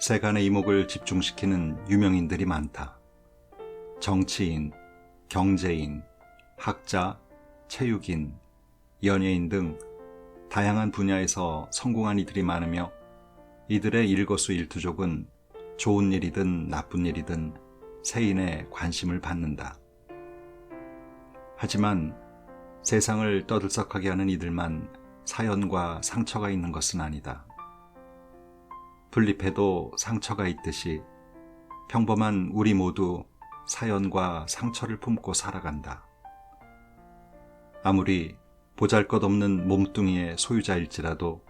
세간의 이목을 집중시키는 유명인들이 많다. 정치인, 경제인, 학자, 체육인, 연예인 등 다양한 분야에서 성공한 이들이 많으며 이들의 일거수일투족은 좋은 일이든 나쁜 일이든 세인의 관심을 받는다. 하지만 세상을 떠들썩하게 하는 이들만 사연과 상처가 있는 것은 아니다. 풀잎에도 상처가 있듯이 평범한 우리 모두 사연과 상처를 품고 살아간다. 아무리 보잘것없는 몸뚱이의 소유자일지라도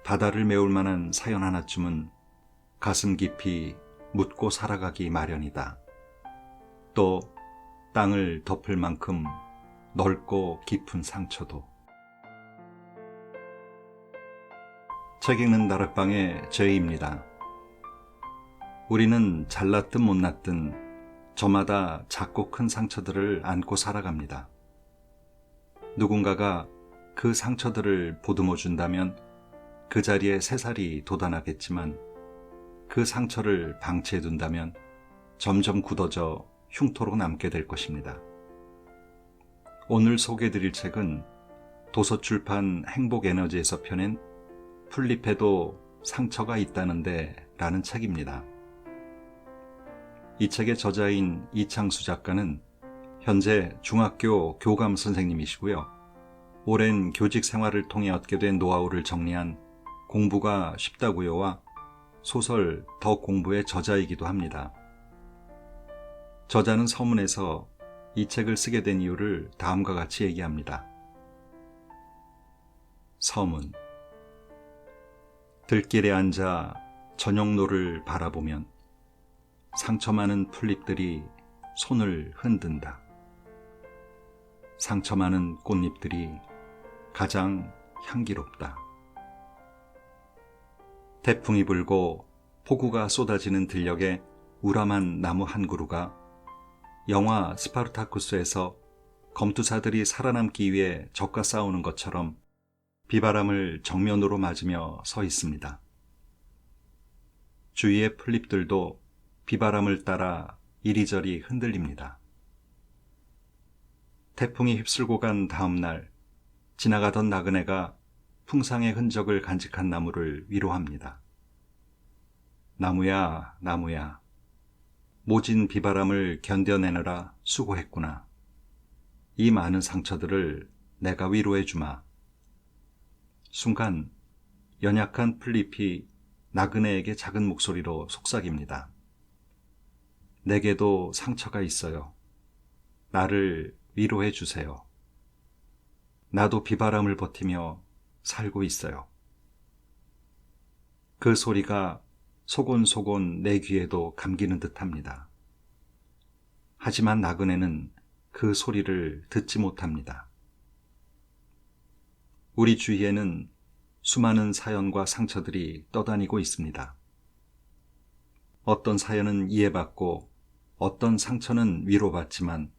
바다를 메울 만한 사연 하나쯤은 가슴 깊이 묻고 살아가기 마련이다. 또 땅을 덮을 만큼 넓고 깊은 상처도. 책 읽는 다락방의 제이입니다. 우리는 잘났든 못났든 저마다 작고 큰 상처들을 안고 살아갑니다. 누군가가 그 상처들을 보듬어 준다면 그 자리에 새살이 돋아나겠지만 그 상처를 방치해 둔다면 점점 굳어져 흉터로 남게 될 것입니다. 오늘 소개해드릴 책은 도서출판 행복에너지에서 펴낸 풀잎에도 상처가 있다는데 라는 책입니다. 이 책의 저자인 이창수 작가는 현재 중학교 교감 선생님이시고요. 오랜 교직 생활을 통해 얻게 된 노하우를 정리한 공부가 쉽다고요와 소설 더 공부의 저자이기도 합니다. 저자는 서문에서 이 책을 쓰게 된 이유를 다음과 같이 얘기합니다. 서문. 들길에 앉아 저녁노를 바라보면 상처 많은 풀잎들이 손을 흔든다. 상처 많은 꽃잎들이 가장 향기롭다. 태풍이 불고 폭우가 쏟아지는 들녘에 우람한 나무 한 그루가 영화 스파르타쿠스에서 검투사들이 살아남기 위해 적과 싸우는 것처럼 비바람을 정면으로 맞으며 서 있습니다. 주위의 풀잎들도 비바람을 따라 이리저리 흔들립니다. 태풍이 휩쓸고 간 다음 날 지나가던 나그네가 풍상의 흔적을 간직한 나무를 위로합니다. 나무야, 나무야, 모진 비바람을 견뎌내느라 수고했구나. 이 많은 상처들을 내가 위로해 주마. 순간 연약한 풀잎이 나그네에게 작은 목소리로 속삭입니다. 내게도 상처가 있어요. 나를 위로해 주세요. 나도 비바람을 버티며 살고 있어요. 그 소리가 소곤소곤 내 귀에도 감기는 듯합니다. 하지만 나그네는 그 소리를 듣지 못합니다. 우리 주위에는 수많은 사연과 상처들이 떠다니고 있습니다. 어떤 사연은 이해받고 어떤 상처는 위로받지만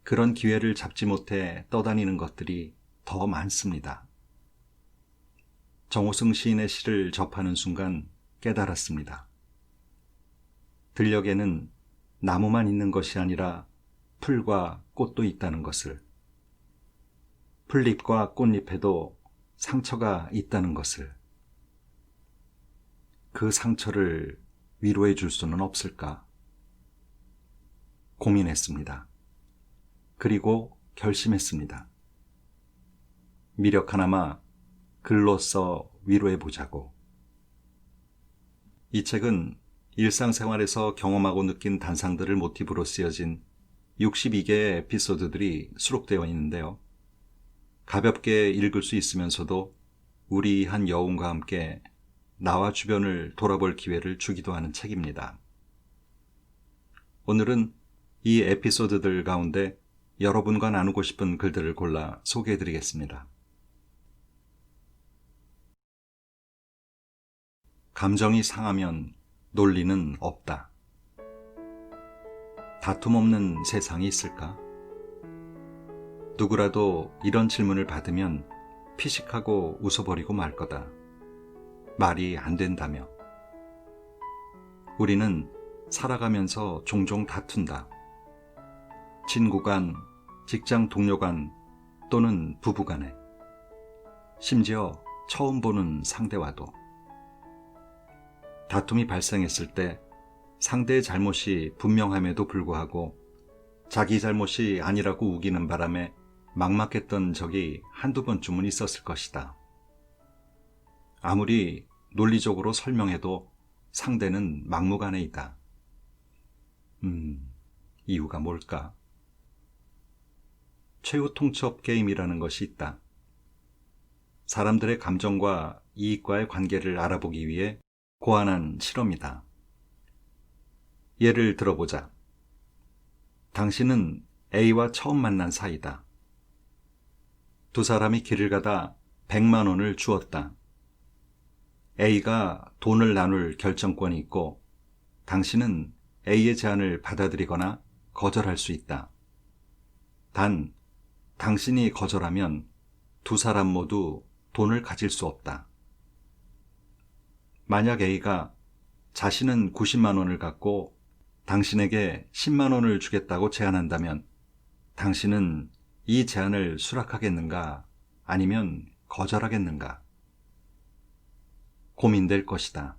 그런 기회를 잡지 못해 떠다니는 것들이 더 많습니다. 정호승 시인의 시를 접하는 순간 깨달았습니다. 들녘에는 나무만 있는 것이 아니라 풀과 꽃도 있다는 것을, 풀잎과 꽃잎에도 상처가 있다는 것을, 그 상처를 위로해 줄 수는 없을까 고민했습니다. 그리고 결심했습니다. 미력 하나마 글로써 위로해 보자고. 이 책은 일상생활에서 경험하고 느낀 단상들을 모티브로 쓰여진 62개의 에피소드들이 수록되어 있는데요. 가볍게 읽을 수 있으면서도 우리 한 여운과 함께 나와 주변을 돌아볼 기회를 주기도 하는 책입니다. 오늘은 이 에피소드들 가운데 여러분과 나누고 싶은 글들을 골라 소개해드리겠습니다. 감정이 상하면 논리는 없다. 다툼 없는 세상이 있을까? 누구라도 이런 질문을 받으면 피식하고 웃어버리고 말 거다. 말이 안 된다며. 우리는 살아가면서 종종 다툰다. 친구 간, 직장 동료 간 또는 부부 간에, 심지어 처음 보는 상대와도. 다툼이 발생했을 때 상대의 잘못이 분명함에도 불구하고 자기 잘못이 아니라고 우기는 바람에 막막했던 적이 한두 번쯤은 있었을 것이다. 아무리 논리적으로 설명해도 상대는 막무가내이다. 이유가 뭘까? 최후 통첩 게임이라는 것이 있다. 사람들의 감정과 이익과의 관계를 알아보기 위해 고안한 실험이다. 예를 들어보자. 당신은 A와 처음 만난 사이다. 두 사람이 길을 가다 100만 원을 주었다. A가 돈을 나눌 결정권이 있고 당신은 A의 제안을 받아들이거나 거절할 수 있다. 단, 당신이 거절하면 두 사람 모두 돈을 가질 수 없다. 만약 A가 자신은 90만 원을 갖고 당신에게 10만 원을 주겠다고 제안한다면 당신은 이 제안을 수락하겠는가 아니면 거절하겠는가? 고민될 것이다.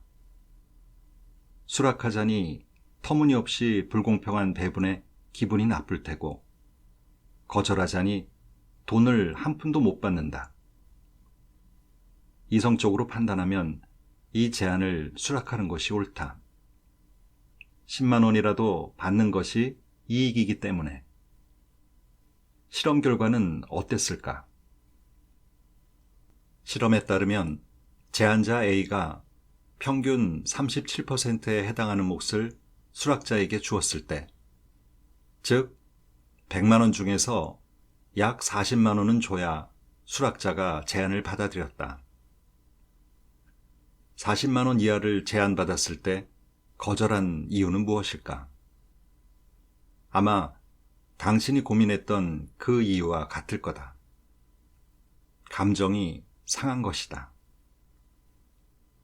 수락하자니 터무니없이 불공평한 배분에 기분이 나쁠 테고 거절하자니 돈을 한 푼도 못 받는다. 이성적으로 판단하면 이 제안을 수락하는 것이 옳다. 10만 원이라도 받는 것이 이익이기 때문에. 실험 결과는 어땠을까? 실험에 따르면 제안자 A가 평균 37%에 해당하는 몫을 수락자에게 주었을 때, 즉 100만 원 중에서 약 40만 원은 줘야 수락자가 제안을 받아들였다. 40만 원 이하를 제안받았을 때 거절한 이유는 무엇일까? 아마 당신이 고민했던 그 이유와 같을 거다. 감정이 상한 것이다.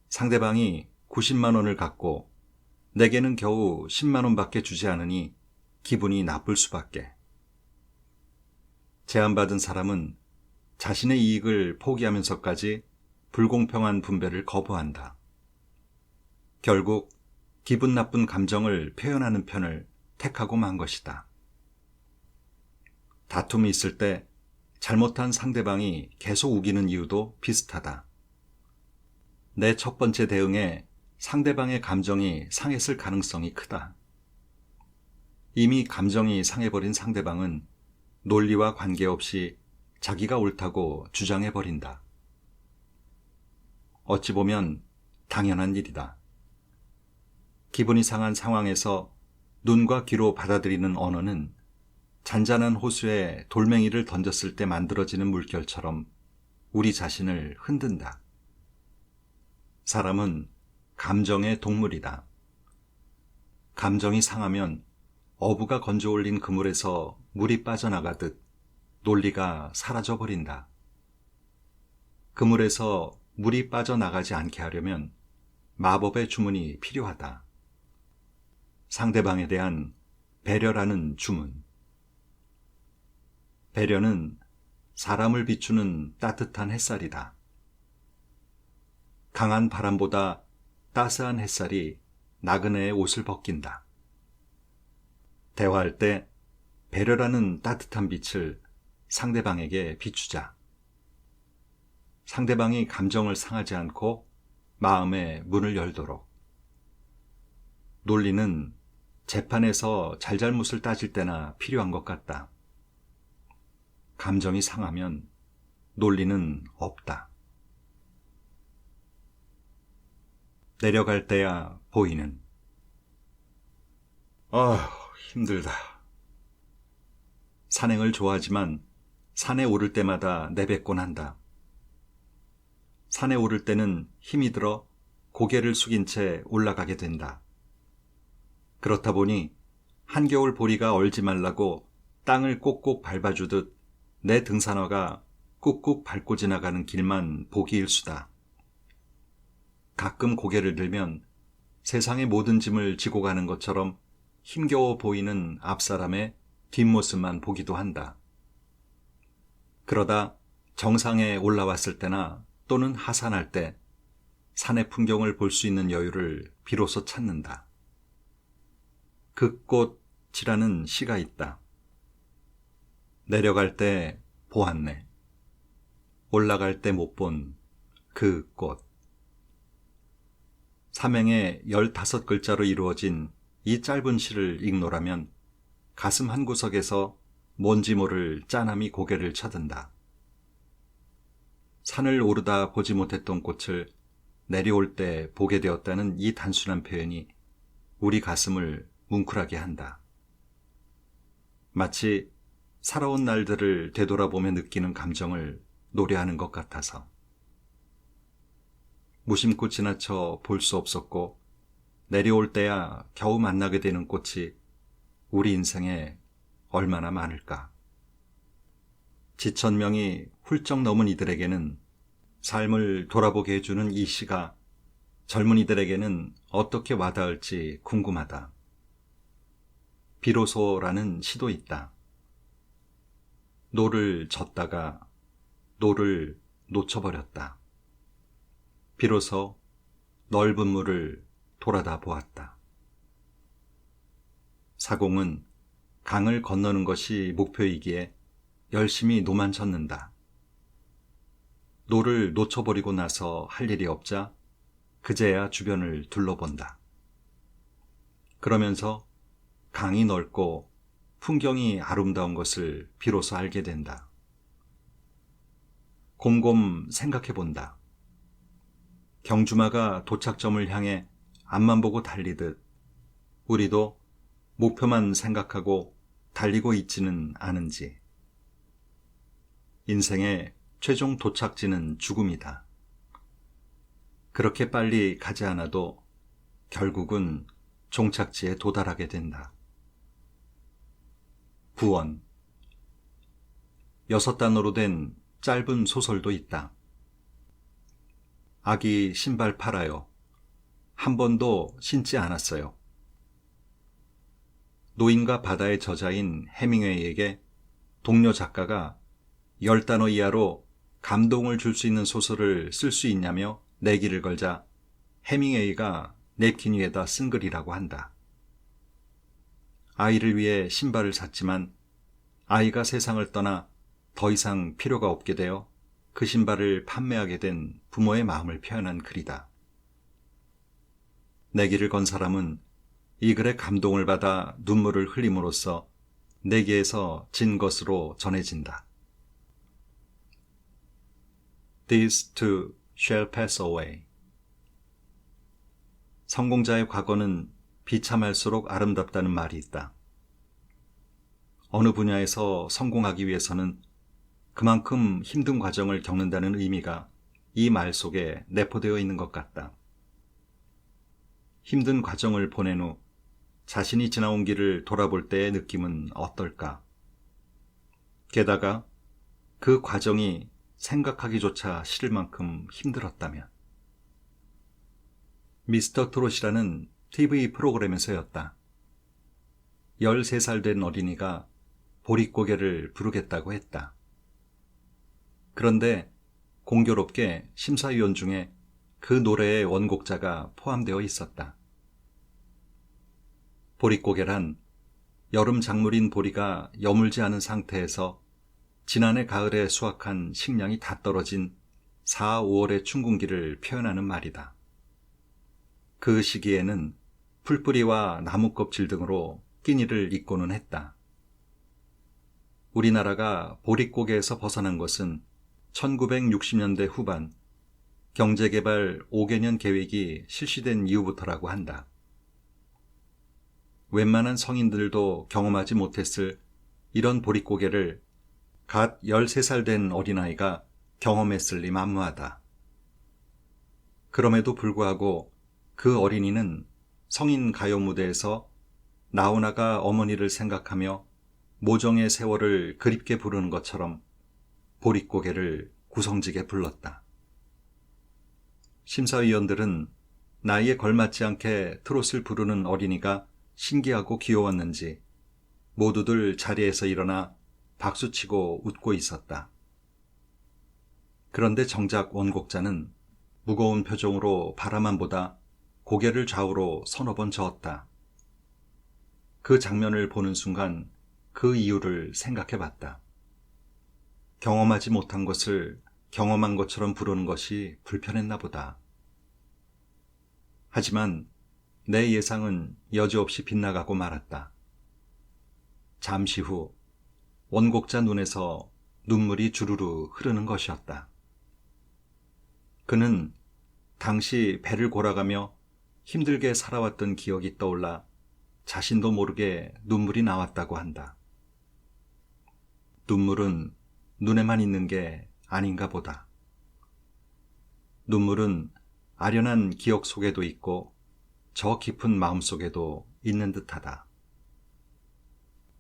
상대방이 90만 원을 갖고 내게는 겨우 10만 원밖에 주지 않으니 기분이 나쁠 수밖에. 제안받은 사람은 자신의 이익을 포기하면서까지 불공평한 분배를 거부한다. 결국 기분 나쁜 감정을 표현하는 편을 택하고 만 것이다. 다툼이 있을 때 잘못한 상대방이 계속 우기는 이유도 비슷하다. 내 첫 번째 대응에 상대방의 감정이 상했을 가능성이 크다. 이미 감정이 상해버린 상대방은 논리와 관계없이 자기가 옳다고 주장해버린다. 어찌 보면 당연한 일이다. 기분이 상한 상황에서 눈과 귀로 받아들이는 언어는 잔잔한 호수에 돌멩이를 던졌을 때 만들어지는 물결처럼 우리 자신을 흔든다. 사람은 감정의 동물이다. 감정이 상하면 어부가 건져 올린 그물에서 물이 빠져나가듯 논리가 사라져버린다. 그물에서 물이 빠져나가지 않게 하려면 마법의 주문이 필요하다. 상대방에 대한 배려라는 주문. 배려는 사람을 비추는 따뜻한 햇살이다. 강한 바람보다 따스한 햇살이 나그네의 옷을 벗긴다. 대화할 때 배려라는 따뜻한 빛을 상대방에게 비추자. 상대방이 감정을 상하지 않고 마음의 문을 열도록. 논리는 재판에서 잘잘못을 따질 때나 필요한 것 같다. 감정이 상하면 논리는 없다. 내려갈 때야 보이는. 힘들다. 산행을 좋아하지만 산에 오를 때마다 내뱉곤 한다. 산에 오를 때는 힘이 들어 고개를 숙인 채 올라가게 된다. 그렇다 보니 한겨울 보리가 얼지 말라고 땅을 꼭꼭 밟아주듯 내 등산화가 꾹꾹 밟고 지나가는 길만 보기 일수다. 가끔 고개를 들면 세상의 모든 짐을 지고 가는 것처럼 힘겨워 보이는 앞사람의 뒷모습만 보기도 한다. 그러다 정상에 올라왔을 때나 또는 하산할 때 산의 풍경을 볼 수 있는 여유를 비로소 찾는다. 극꽃이라는 시가 있다. 내려갈 때 보았네. 올라갈 때 못 본 그 꽃. 삼행에 15글자로 이루어진 이 짧은 시를 읽노라면 가슴 한구석에서 뭔지 모를 짠함이 고개를 쳐든다. 산을 오르다 보지 못했던 꽃을 내려올 때 보게 되었다는 이 단순한 표현이 우리 가슴을 뭉클하게 한다. 마치 살아온 날들을 되돌아보며 느끼는 감정을 노래하는 것 같아서. 무심코 지나쳐 볼 수 없었고 내려올 때야 겨우 만나게 되는 꽃이 우리 인생에 얼마나 많을까. 지천명이 훌쩍 넘은 이들에게는 삶을 돌아보게 해주는 이 시가 젊은이들에게는 어떻게 와닿을지 궁금하다. 비로소라는 시도 있다. 노를 젓다가 노를 놓쳐버렸다. 비로소 넓은 물을 돌아다 보았다. 사공은 강을 건너는 것이 목표이기에 열심히 노만 젓는다. 노를 놓쳐버리고 나서 할 일이 없자 그제야 주변을 둘러본다. 그러면서 강이 넓고 풍경이 아름다운 것을 비로소 알게 된다. 곰곰 생각해본다. 경주마가 도착점을 향해 앞만 보고 달리듯 우리도 목표만 생각하고 달리고 있지는 않은지. 인생의 최종 도착지는 죽음이다. 그렇게 빨리 가지 않아도 결국은 종착지에 도달하게 된다. 부원. 6단어로 된 짧은 소설도 있다. 아기 신발 팔아요. 한 번도 신지 않았어요. 노인과 바다의 저자인 해밍웨이에게 동료 작가가 10단어 이하로 감동을 줄 수 있는 소설을 쓸 수 있냐며 내기를 걸자 해밍웨이가 냅킨 위에다 쓴 글이라고 한다. 아이를 위해 신발을 샀지만 아이가 세상을 떠나 더 이상 필요가 없게 되어 그 신발을 판매하게 된 부모의 마음을 표현한 글이다. 내기를 건 사람은 이 글에 감동을 받아 눈물을 흘림으로써 내기에서 진 것으로 전해진다. These too shall pass away. 성공자의 과거는 비참할수록 아름답다는 말이 있다. 어느 분야에서 성공하기 위해서는 그만큼 힘든 과정을 겪는다는 의미가 이 말 속에 내포되어 있는 것 같다. 힘든 과정을 보낸 후 자신이 지나온 길을 돌아볼 때의 느낌은 어떨까? 게다가 그 과정이 생각하기조차 싫을 만큼 힘들었다면. 미스터 트롯이라는 TV 프로그램에서였다. 13살 된 어린이가 보릿고개를 부르겠다고 했다. 그런데 공교롭게 심사위원 중에 그 노래의 원곡자가 포함되어 있었다. 보릿고개란 여름 작물인 보리가 여물지 않은 상태에서 지난해 가을에 수확한 식량이 다 떨어진 4, 5월의 춘궁기를 표현하는 말이다. 그 시기에는 풀뿌리와 나무 껍질 등으로 끼니를 잇고는 했다. 우리나라가 보릿고개에서 벗어난 것은 1960년대 후반 경제개발 5개년 계획이 실시된 이후부터라고 한다. 웬만한 성인들도 경험하지 못했을 이런 보릿고개를 갓 13살 된 어린아이가 경험했을 리 만무하다. 그럼에도 불구하고 그 어린이는 성인 가요 무대에서 나훈아가 어머니를 생각하며 모정의 세월을 그립게 부르는 것처럼 보릿고개를 구성지게 불렀다. 심사위원들은 나이에 걸맞지 않게 트롯을 부르는 어린이가 신기하고 귀여웠는지 모두들 자리에서 일어나 박수치고 웃고 있었다. 그런데 정작 원곡자는 무거운 표정으로 바라만 보다 고개를 좌우로 서너 번 저었다. 그 장면을 보는 순간 그 이유를 생각해 봤다. 경험하지 못한 것을 경험한 것처럼 부르는 것이 불편했나 보다. 하지만 내 예상은 여지없이 빗나가고 말았다. 잠시 후 원곡자 눈에서 눈물이 주르르 흐르는 것이었다. 그는 당시 배를 골아가며 힘들게 살아왔던 기억이 떠올라 자신도 모르게 눈물이 나왔다고 한다. 눈물은 눈에만 있는 게 아닌가 보다. 눈물은 아련한 기억 속에도 있고 저 깊은 마음 속에도 있는 듯하다.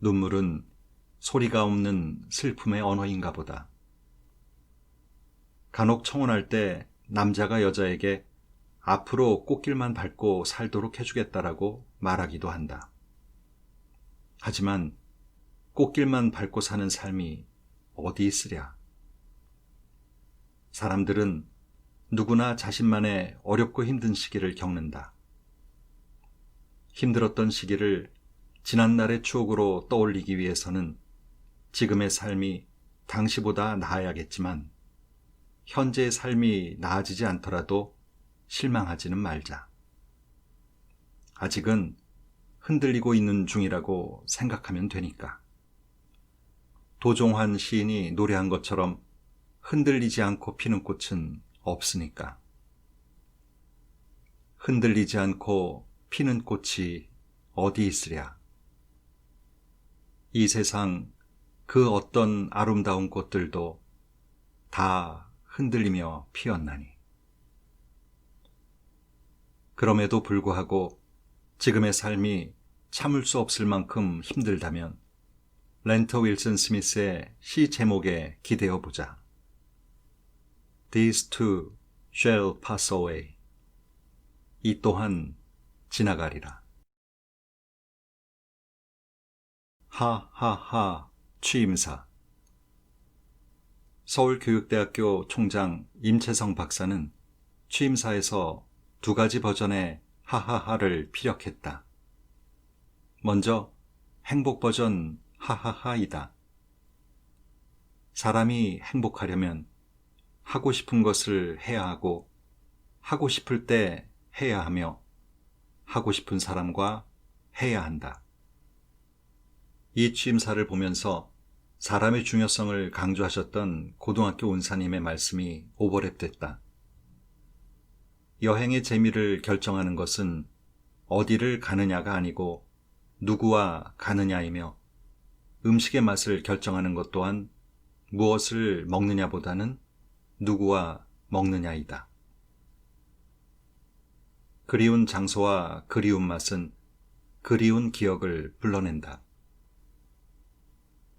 눈물은 소리가 없는 슬픔의 언어인가 보다. 간혹 청혼할 때 남자가 여자에게 앞으로 꽃길만 밟고 살도록 해주겠다라고 말하기도 한다. 하지만 꽃길만 밟고 사는 삶이 어디 있으랴. 사람들은 누구나 자신만의 어렵고 힘든 시기를 겪는다. 힘들었던 시기를 지난날의 추억으로 떠올리기 위해서는 지금의 삶이 당시보다 나아야겠지만 현재의 삶이 나아지지 않더라도 실망하지는 말자. 아직은 흔들리고 있는 중이라고 생각하면 되니까. 도종환 시인이 노래한 것처럼 흔들리지 않고 피는 꽃은 없으니까. 흔들리지 않고 피는 꽃이 어디 있으랴. 이 세상 그 어떤 아름다운 꽃들도 다 흔들리며 피었나니. 그럼에도 불구하고 지금의 삶이 참을 수 없을 만큼 힘들다면 렌터 윌슨 스미스의 시 제목에 기대어 보자. These too shall pass away. 이 또한 지나가리라. 하하하 취임사. 서울교육대학교 총장 임채성 박사는 취임사에서 두 가지 버전의 하하하를 피력했다. 먼저 행복 버전 하하하이다. 사람이 행복하려면 하고 싶은 것을 해야 하고 하고 싶을 때 해야 하며 하고 싶은 사람과 해야 한다. 이 취임사를 보면서 사람의 중요성을 강조하셨던 고등학교 원사님의 말씀이 오버랩됐다. 여행의 재미를 결정하는 것은 어디를 가느냐가 아니고 누구와 가느냐이며 음식의 맛을 결정하는 것 또한 무엇을 먹느냐보다는 누구와 먹느냐이다. 그리운 장소와 그리운 맛은 그리운 기억을 불러낸다.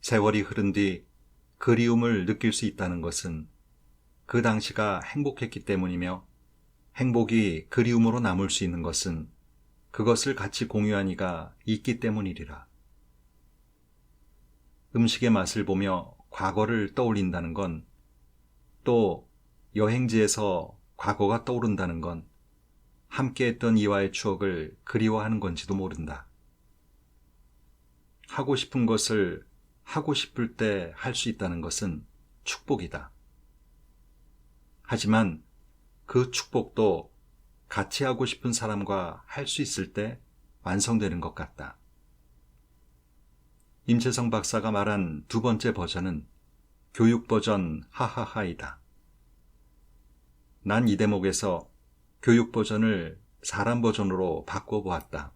세월이 흐른 뒤 그리움을 느낄 수 있다는 것은 그 당시가 행복했기 때문이며 행복이 그리움으로 남을 수 있는 것은 그것을 같이 공유한 이가 있기 때문이리라. 음식의 맛을 보며 과거를 떠올린다는 건 또 여행지에서 과거가 떠오른다는 건 함께했던 이와의 추억을 그리워하는 건지도 모른다. 하고 싶은 것을 하고 싶을 때 할 수 있다는 것은 축복이다. 하지만 그 축복도 같이 하고 싶은 사람과 할 수 있을 때 완성되는 것 같다. 임채성 박사가 말한 두 번째 버전은 교육 버전 하하하이다. 난 이 대목에서 교육 버전을 사람 버전으로 바꿔보았다.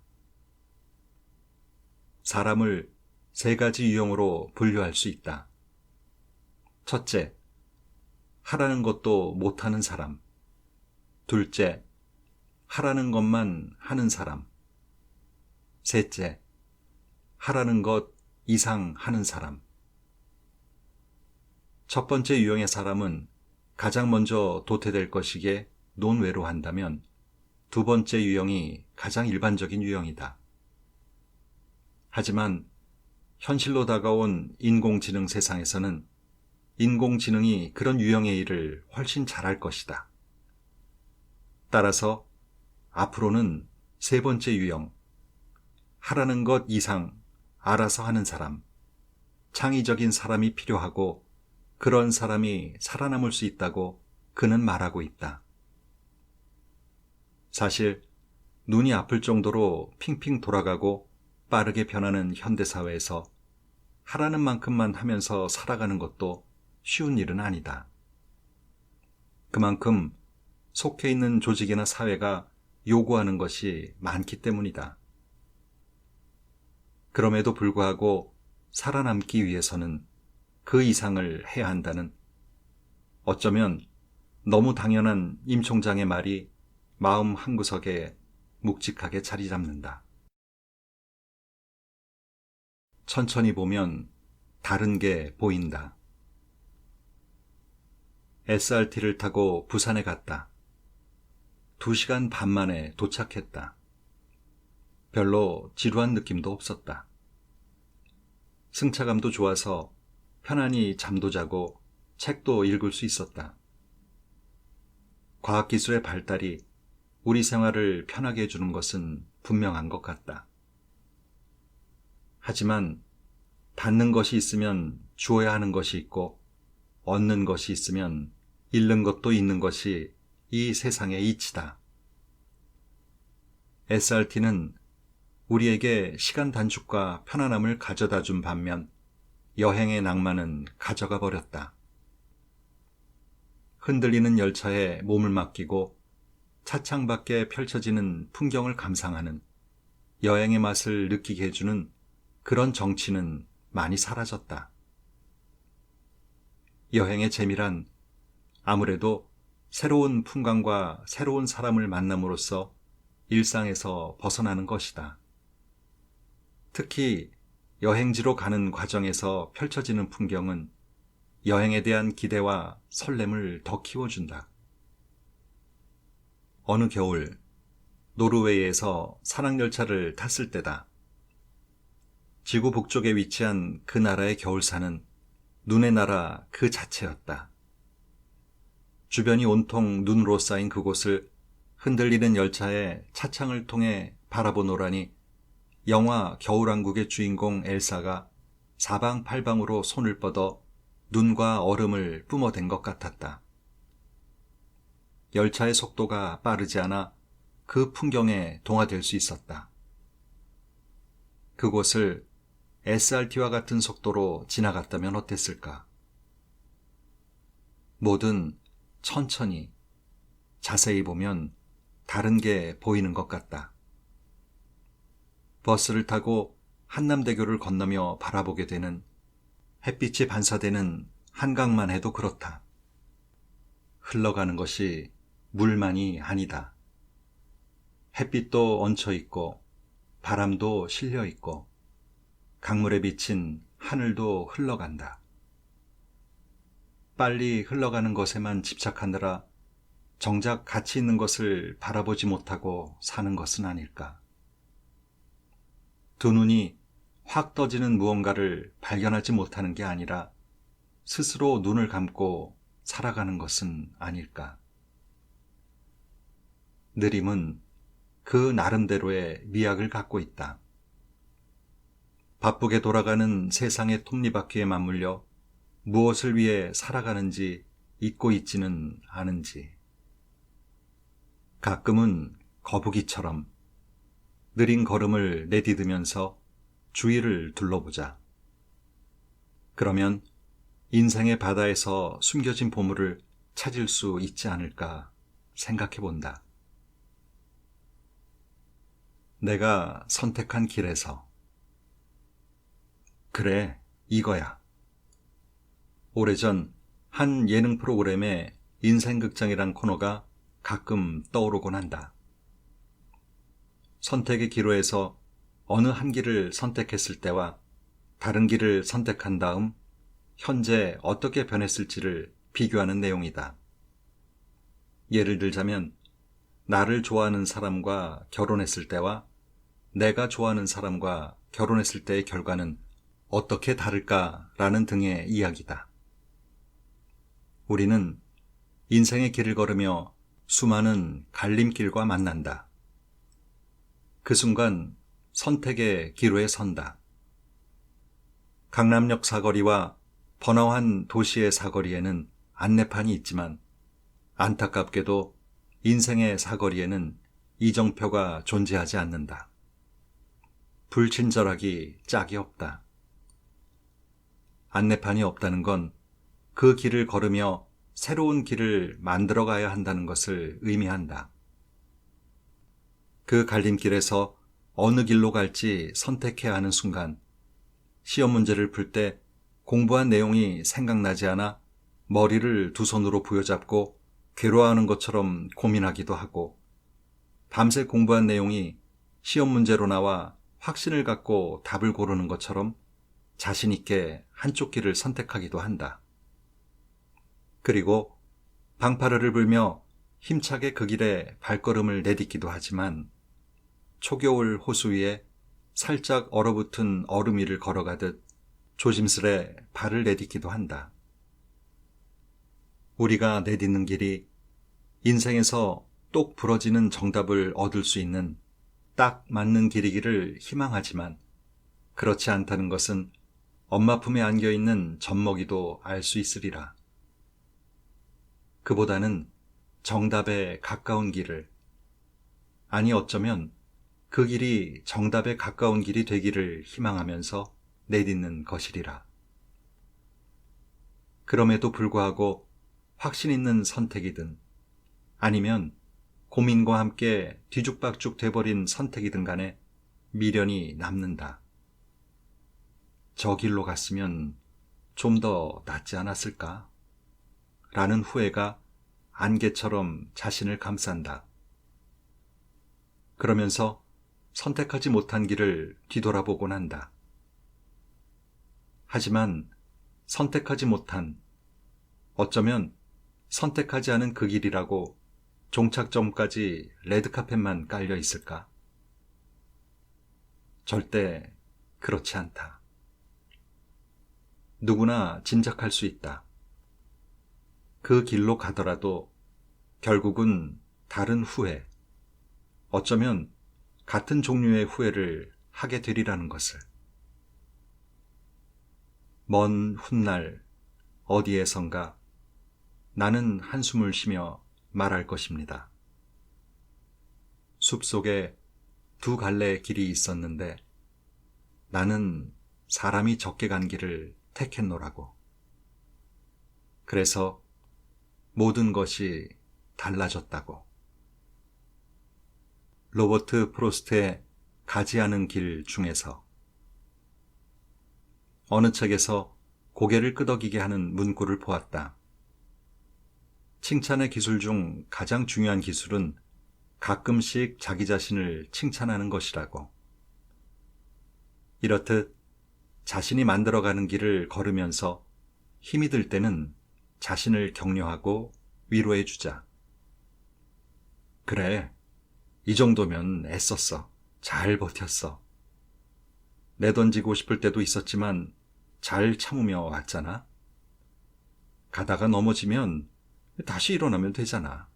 사람을 세 가지 유형으로 분류할 수 있다. 첫째, 하라는 것도 못하는 사람. 둘째, 하라는 것만 하는 사람. 셋째, 하라는 것 이상 하는 사람. 첫 번째 유형의 사람은 가장 먼저 도태될 것이기에 논외로 한다면 두 번째 유형이 가장 일반적인 유형이다. 하지만 현실로 다가온 인공지능 세상에서는 인공지능이 그런 유형의 일을 훨씬 잘할 것이다. 따라서 앞으로는 세 번째 유형, 하라는 것 이상 알아서 하는 사람, 창의적인 사람이 필요하고 그런 사람이 살아남을 수 있다고 그는 말하고 있다. 사실 눈이 아플 정도로 핑핑 돌아가고 빠르게 변하는 현대사회에서 하라는 만큼만 하면서 살아가는 것도 쉬운 일은 아니다. 그만큼 속해 있는 조직이나 사회가 요구하는 것이 많기 때문이다. 그럼에도 불구하고 살아남기 위해서는 그 이상을 해야 한다는, 어쩌면 너무 당연한 임 총장의 말이 마음 한구석에 묵직하게 자리 잡는다. 천천히 보면 다른 게 보인다. SRT를 타고 부산에 갔다. 2시간 반 만에 도착했다. 별로 지루한 느낌도 없었다. 승차감도 좋아서 편안히 잠도 자고 책도 읽을 수 있었다. 과학기술의 발달이 우리 생활을 편하게 해주는 것은 분명한 것 같다. 하지만 받는 것이 있으면 주어야 하는 것이 있고 얻는 것이 있으면 잃는 것도 있는 것이 이 세상의 이치다. SRT는 우리에게 시간 단축과 편안함을 가져다 준 반면 여행의 낭만은 가져가 버렸다. 흔들리는 열차에 몸을 맡기고 차창 밖에 펼쳐지는 풍경을 감상하는 여행의 맛을 느끼게 해주는 그런 정취는 많이 사라졌다. 여행의 재미란 아무래도 새로운 풍광과 새로운 사람을 만남으로써 일상에서 벗어나는 것이다. 특히 여행지로 가는 과정에서 펼쳐지는 풍경은 여행에 대한 기대와 설렘을 더 키워준다. 어느 겨울 노르웨이에서 산악열차를 탔을 때다. 지구 북쪽에 위치한 그 나라의 겨울산은 눈의 나라 그 자체였다. 주변이 온통 눈으로 쌓인 그곳을 흔들리는 열차의 차창을 통해 바라보노라니 영화 겨울왕국의 주인공 엘사가 사방팔방으로 손을 뻗어 눈과 얼음을 뿜어댄 것 같았다. 열차의 속도가 빠르지 않아 그 풍경에 동화될 수 있었다. 그곳을 SRT와 같은 속도로 지나갔다면 어땠을까? 뭐든 천천히, 자세히 보면 다른 게 보이는 것 같다. 버스를 타고 한남대교를 건너며 바라보게 되는 햇빛이 반사되는 한강만 해도 그렇다. 흘러가는 것이 물만이 아니다. 햇빛도 얹혀 있고 바람도 실려 있고 강물에 비친 하늘도 흘러간다. 빨리 흘러가는 것에만 집착하느라 정작 가치 있는 것을 바라보지 못하고 사는 것은 아닐까. 두 눈이 확 떠지는 무언가를 발견하지 못하는 게 아니라 스스로 눈을 감고 살아가는 것은 아닐까. 느림은 그 나름대로의 미학을 갖고 있다. 바쁘게 돌아가는 세상의 톱니바퀴에 맞물려 무엇을 위해 살아가는지 잊고 있지는 않은지. 가끔은 거북이처럼 느린 걸음을 내디디면서 주위를 둘러보자. 그러면 인생의 바다에서 숨겨진 보물을 찾을 수 있지 않을까 생각해 본다. 내가 선택한 길에서. 그래, 이거야. 오래전 한 예능 프로그램에 인생극장이란 코너가 가끔 떠오르곤 한다. 선택의 기로에서 어느 한 길을 선택했을 때와 다른 길을 선택한 다음 현재 어떻게 변했을지를 비교하는 내용이다. 예를 들자면 나를 좋아하는 사람과 결혼했을 때와 내가 좋아하는 사람과 결혼했을 때의 결과는 어떻게 다를까라는 등의 이야기다. 우리는 인생의 길을 걸으며 수많은 갈림길과 만난다. 그 순간 선택의 기로에 선다. 강남역 사거리와 번화한 도시의 사거리에는 안내판이 있지만 안타깝게도 인생의 사거리에는 이정표가 존재하지 않는다. 불친절하기 짝이 없다. 안내판이 없다는 건 그 길을 걸으며 새로운 길을 만들어 가야 한다는 것을 의미한다. 그 갈림길에서 어느 길로 갈지 선택해야 하는 순간 시험 문제를 풀 때 공부한 내용이 생각나지 않아 머리를 두 손으로 부여잡고 괴로워하는 것처럼 고민하기도 하고 밤새 공부한 내용이 시험 문제로 나와 확신을 갖고 답을 고르는 것처럼 자신 있게 한쪽 길을 선택하기도 한다. 그리고 방파르를 불며 힘차게 그 길에 발걸음을 내딛기도 하지만 초겨울 호수 위에 살짝 얼어붙은 얼음 위를 걸어가듯 조심스레 발을 내딛기도 한다. 우리가 내딛는 길이 인생에서 똑 부러지는 정답을 얻을 수 있는 딱 맞는 길이기를 희망하지만 그렇지 않다는 것은 엄마 품에 안겨있는 젖먹이도 알 수 있으리라. 그보다는 정답에 가까운 길을, 아니 어쩌면 그 길이 정답에 가까운 길이 되기를 희망하면서 내딛는 것이리라. 그럼에도 불구하고 확신 있는 선택이든 아니면 고민과 함께 뒤죽박죽 돼버린 선택이든 간에 미련이 남는다. 저 길로 갔으면 좀 더 낫지 않았을까? 라는 후회가 안개처럼 자신을 감싼다. 그러면서 선택하지 못한 길을 뒤돌아보곤 한다. 하지만 선택하지 못한, 어쩌면 선택하지 않은 그 길이라고 종착점까지 레드카펫만 깔려 있을까? 절대 그렇지 않다. 누구나 짐작할 수 있다. 그 길로 가더라도 결국은 다른 후회, 어쩌면 같은 종류의 후회를 하게 되리라는 것을. 먼 훗날 어디에선가 나는 한숨을 쉬며 말할 것입니다. 숲속에 두 갈래의 길이 있었는데 나는 사람이 적게 간 길을 택했노라고. 그래서 모든 것이 달라졌다고. 로버트 프로스트의 가지 않은 길 중에서. 어느 책에서 고개를 끄덕이게 하는 문구를 보았다. 칭찬의 기술 중 가장 중요한 기술은 가끔씩 자기 자신을 칭찬하는 것이라고. 이렇듯 자신이 만들어가는 길을 걸으면서 힘이 들 때는 자신을 격려하고 위로해 주자. 그래, 이 정도면 애썼어. 잘 버텼어. 내던지고 싶을 때도 있었지만 잘 참으며 왔잖아. 가다가 넘어지면 다시 일어나면 되잖아.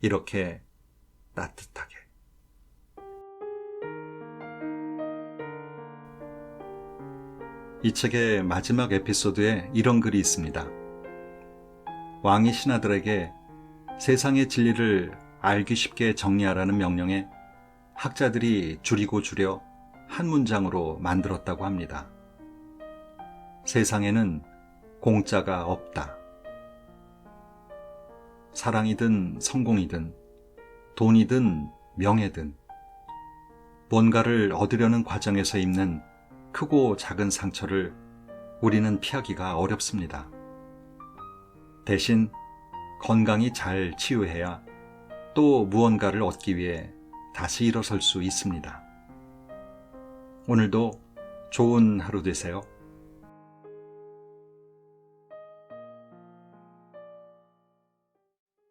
이렇게 따뜻하게. 이 책의 마지막 에피소드에 이런 글이 있습니다. 왕이 신하들에게 세상의 진리를 알기 쉽게 정리하라는 명령에 학자들이 줄이고 줄여 한 문장으로 만들었다고 합니다. 세상에는 공짜가 없다. 사랑이든 성공이든 돈이든 명예든 뭔가를 얻으려는 과정에서 입는 크고 작은 상처를 우리는 피하기가 어렵습니다. 대신 건강히 잘 치유해야 또 무언가를 얻기 위해 다시 일어설 수 있습니다. 오늘도 좋은 하루 되세요.